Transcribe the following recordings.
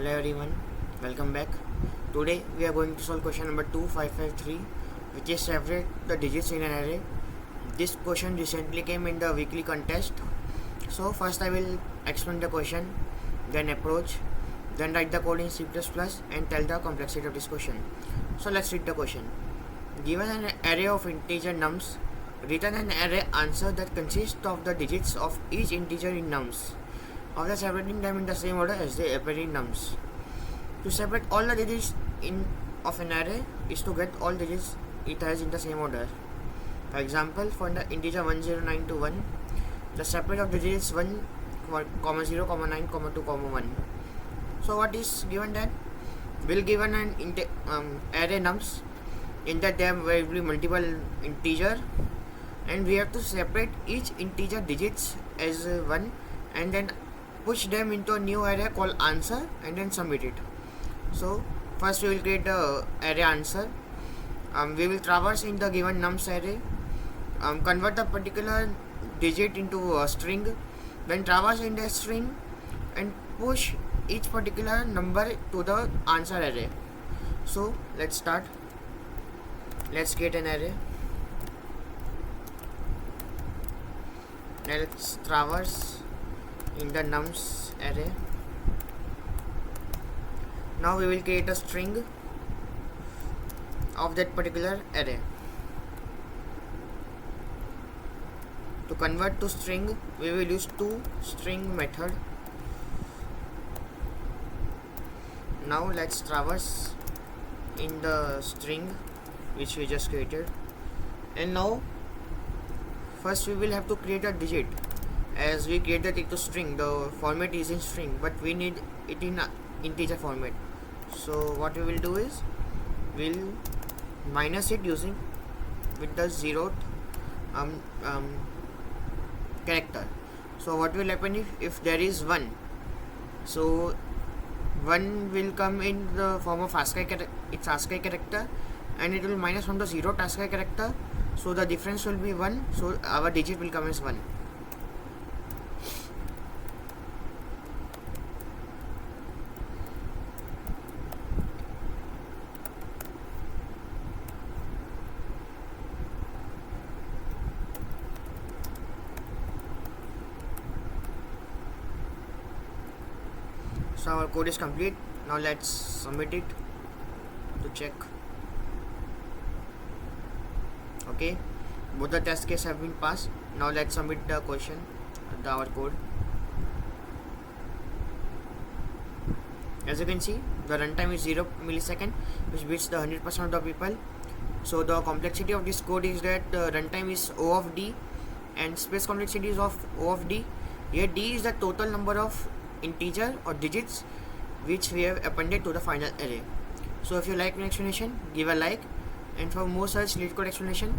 Hello everyone, welcome back. Today we are going to solve question number 2553, which is separate the digits in an array. This question recently came in the weekly contest. So first I will explain the question, then approach, then write the code in C++ and tell the complexity of this question. So let's read the question. Given an array of integer nums, return an array answer that consists of the digits of each integer in nums. After separating them in the same order as they appear in nums. To separate all the digits of an array is to get all digits it has in the same order. For example, for the integer 109 to 1, the separate of the digits 1, 0, 9, 2, 1. So what is given then? We'll given an array nums. In that there will be multiple integer, and we have to separate each integer digits as 1 and then push them into a new array called answer and then submit it. So first we will create the array answer. We will traverse in the given nums array, convert the particular digit into a string, then traverse in the string and push each particular number to the answer array. So let's start. Let's create an array. Let's traverse in the nums array. Now we will create a string of that particular array. To convert to string, we will use toString method. Now let's traverse in the string which we just created, and now first we will have to create a digit. As we created it to string, the format is in string, but we need it in integer format. So what we will do is we'll minus it using with the 0th character. So what will happen if there is 1? So 1 will come in the form of ASCII character, and it will minus from the 0th ASCII character. So the difference will be 1. So our digit will come as 1. So our code is complete. Now let's submit it to check. Okay, both the test cases have been passed. Now let's submit the question, our code. As you can see, the runtime is 0 millisecond, which beats the 100% of the people. So the complexity of this code is that the runtime is O of D and space complexity is of O of D. Here D is the total number of integer or digits which we have appended to the final array. So if you like my explanation, give a like, and for more such LeetCode explanation,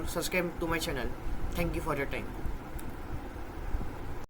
subscribe to my channel. Thank you for your time.